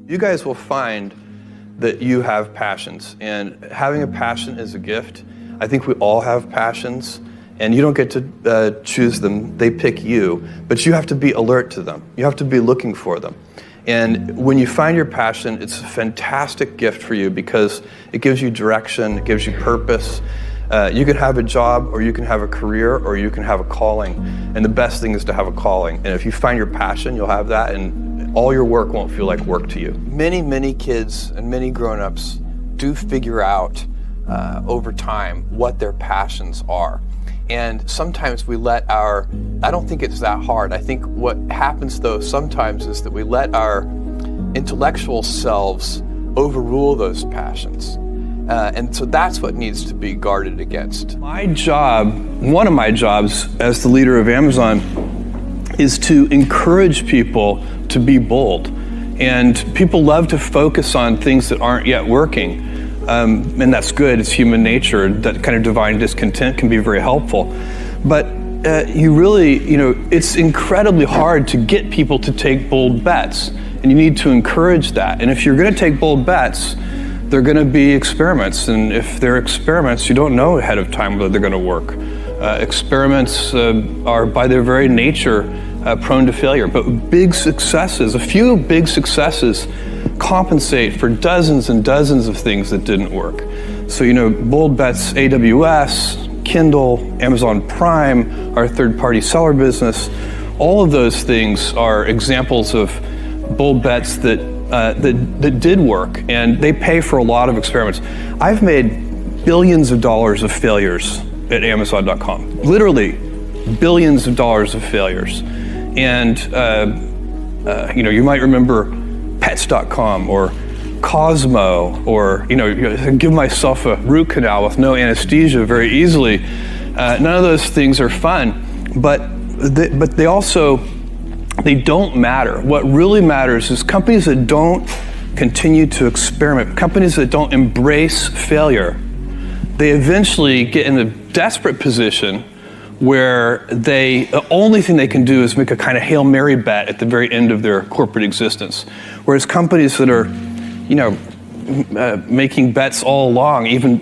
You guys will find that you have passions, and having a passion is a gift. I think we all have passions, and you don't get to choose them. They pick you, but you have to be alert to them. You have to be looking for them. And when you find your passion, it's a fantastic gift for you because it gives you direction, it gives you purpose. You can have a job, or you can have a career, or you can have a calling. And the best thing is to have a calling. And if you find your passion, you'll have that, and all your work won't feel like work to you. Many kids and many grown-ups do figure out over time what their passions are. And sometimes we let I don't think it's that hard. I think what happens though sometimes is that we let our intellectual selves overrule those passions. And so that's what needs to be guarded against. My job, one of my jobs as the leader of Amazon, is to encourage people to be bold. And people love to focus on things that aren't yet working. And that's good, it's human nature. That kind of divine discontent can be very helpful. But it's incredibly hard to get people to take bold bets. And you need to encourage that. And if you're gonna take bold bets, they're gonna be experiments. And if they're experiments, you don't know ahead of time whether they're gonna work. Experiments are by their very nature prone to failure, but a few big successes compensate for dozens and dozens of things that didn't work. So, bold bets, AWS, Kindle, Amazon Prime, our third-party seller business, all of those things are examples of bold bets that did work, and they pay for a lot of experiments. I've made billions of dollars of failures at Amazon.com, literally billions of dollars of failures. And you might remember Pets.com or Cosmo, or give myself a root canal with no anesthesia very easily. None of those things are fun, but they don't matter. What really matters is companies that don't continue to experiment, companies that don't embrace failure. They eventually get in a desperate position where the only thing they can do is make a kind of Hail Mary bet at the very end of their corporate existence. Whereas companies that are, making bets all along, even,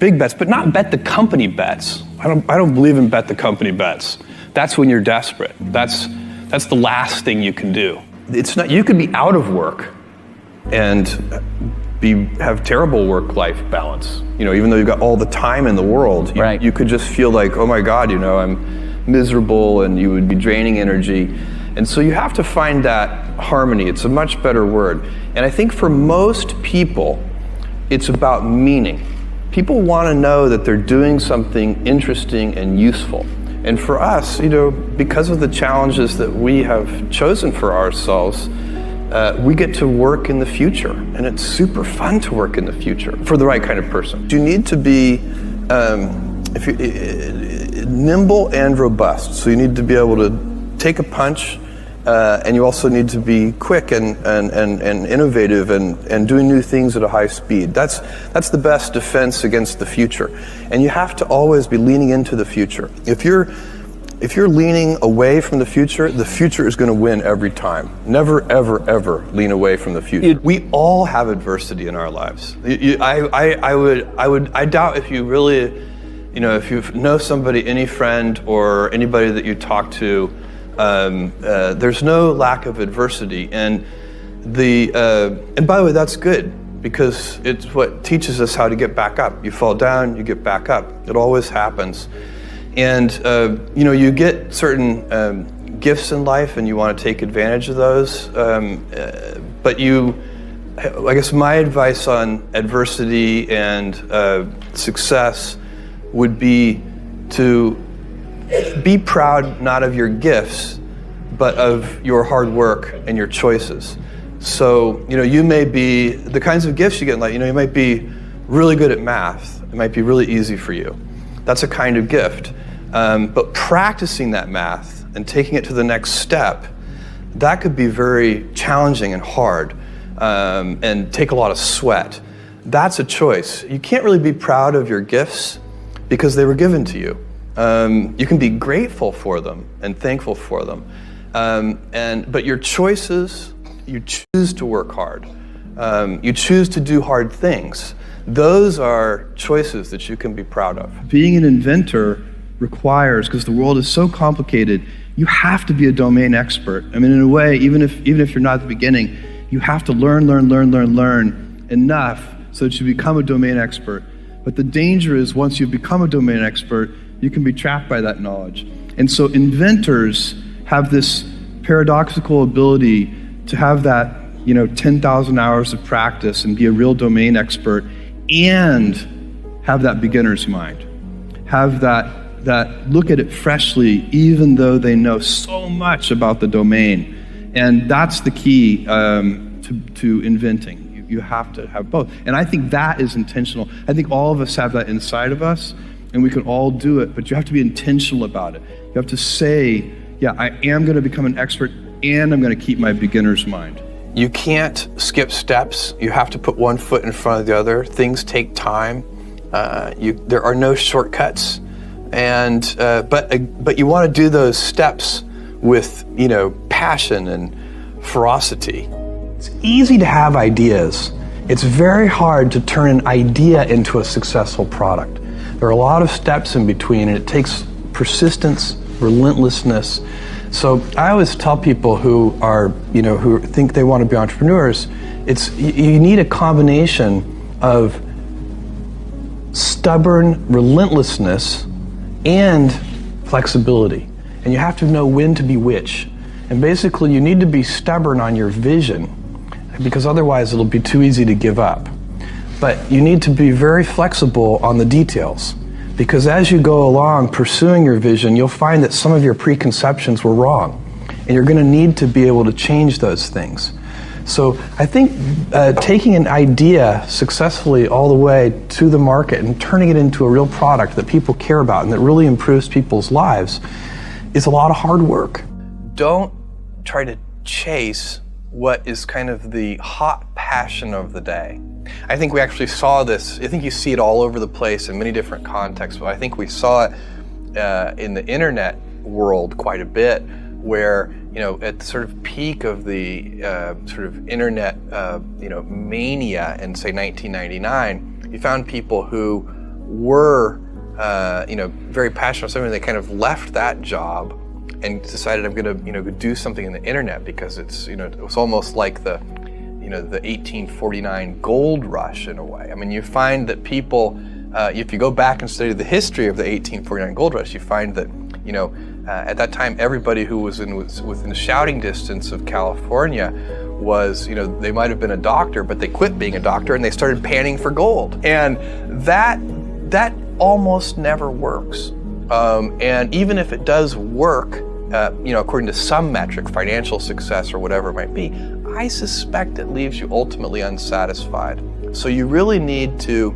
big bets, but not bet the company bets. I don't believe in bet the company bets. That's when you're desperate. That's the last thing you can do. It's not, you could be out of work and have terrible work-life balance. Even though you've got all the time in the world, right. You could just feel like, oh my God, I'm miserable, and you would be draining energy. And so you have to find that harmony. It's a much better word. And I think for most people, it's about meaning. People want to know that they're doing something interesting and useful. And for us, because of the challenges that we have chosen for ourselves, we get to work in the future, and it's super fun to work in the future for the right kind of person. You need to be nimble and robust. So you need to be able to take a punch, and you also need to be quick and innovative and doing new things at a high speed. That's the best defense against the future. And you have to always be leaning into the future. If you're leaning away from the future is going to win every time. Never, ever, ever lean away from the future. We all have adversity in our lives. I doubt if you really, if you know somebody, any friend or anybody that you talk to, there's no lack of adversity. And by the way, that's good, because it's what teaches us how to get back up. You fall down, you get back up. It always happens. And you get certain gifts in life, and you want to take advantage of those. But I guess my advice on adversity and success would be to be proud not of your gifts, but of your hard work and your choices. So you may be the kinds of gifts you get in life. You might be really good at math. It might be really easy for you. That's a kind of gift. But practicing that math and taking it to the next step, that could be very challenging and hard, and take a lot of sweat. That's a choice. You can't really be proud of your gifts because they were given to you. You can be grateful for them and thankful for them. But your choices you choose to work hard. You choose to do hard things. Those are choices that you can be proud of. Being an inventor requires, because the world is so complicated, you have to be a domain expert. I mean, in a way, even if you're not at the beginning, you have to learn enough so that you become a domain expert. But the danger is once you become a domain expert, you can be trapped by that knowledge. And so inventors have this paradoxical ability to have that 10,000 hours of practice and be a real domain expert and have that beginner's mind. Have that look at it freshly, even though they know so much about the domain. And that's the key to inventing. You have to have both. And I think that is intentional. I think all of us have that inside of us, and we can all do it, but you have to be intentional about it. You have to say, yeah, I am going to become an expert, and I'm going to keep my beginner's mind. You can't skip steps. You have to put one foot in front of the other. Things take time. There are no shortcuts. And but you want to do those steps with passion and ferocity. It's easy to have ideas. It's very hard to turn an idea into a successful product. There are a lot of steps in between, and it takes persistence, relentlessness. So I always tell people who think they want to be entrepreneurs, you need a combination of stubborn relentlessness and flexibility. And you have to know when to be which. And basically you need to be stubborn on your vision, because otherwise it'll be too easy to give up. But you need to be very flexible on the details, because as you go along pursuing your vision, you'll find that some of your preconceptions were wrong, and you're going to need to be able to change those things. So I think taking an idea successfully all the way to the market and turning it into a real product that people care about and that really improves people's lives is a lot of hard work. Don't try to chase what is kind of the hot passion of the day. I think we actually saw this. I think you see it all over the place in many different contexts, but I think we saw it in the internet world quite a bit, where at the sort of peak of the sort of internet mania in say 1999, you found people who were very passionate about something. They kind of left that job and decided, I'm going to do something in the internet, because it's it was almost like the 1849 gold rush in a way. I mean, you find that people, if you go back and study the history of the 1849 gold rush, you find that at that time everybody who was within shouting distance of California was they might have been a doctor, but they quit being a doctor and they started panning for gold, and that almost never works. And even if it does work, according to some metric, financial success or whatever it might be, I suspect it leaves you ultimately unsatisfied. So you really need to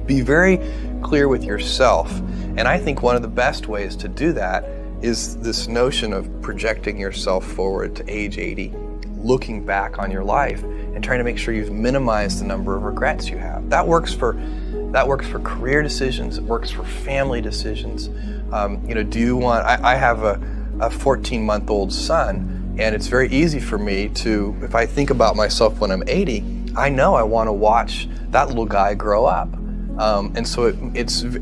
be very clear with yourself. And I think one of the best ways to do that is this notion of projecting yourself forward to age 80, looking back on your life and trying to make sure you've minimized the number of regrets you have. That works for career decisions. It works for family decisions. Do you want? I have a 14-month-old son, and it's very easy for me to, if I think about myself when I'm 80, I know I want to watch that little guy grow up. And so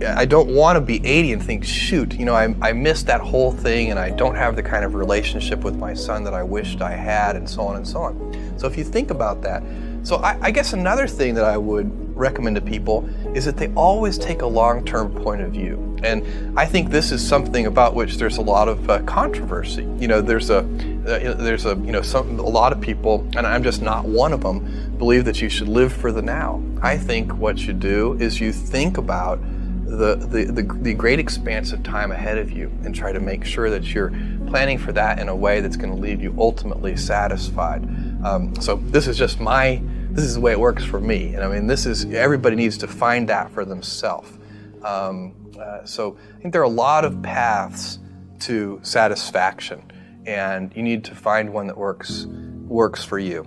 I don't want to be 80 and think, shoot, I missed that whole thing, and I don't have the kind of relationship with my son that I wished I had, and so on and so on. So if you think about that, so I guess another thing that I would recommend to people is that they always take a long-term point of view. And I think this is something about which there's a lot of controversy. There's a lot of people, and I'm just not one of them, believe that you should live for the now. I think what you do is you think about the great expanse of time ahead of you and try to make sure that you're planning for that in a way that's going to leave you ultimately satisfied. So this is the way it works for me. And I mean, everybody needs to find that for themselves. So I think there are a lot of paths to satisfaction, and you need to find one that works for you.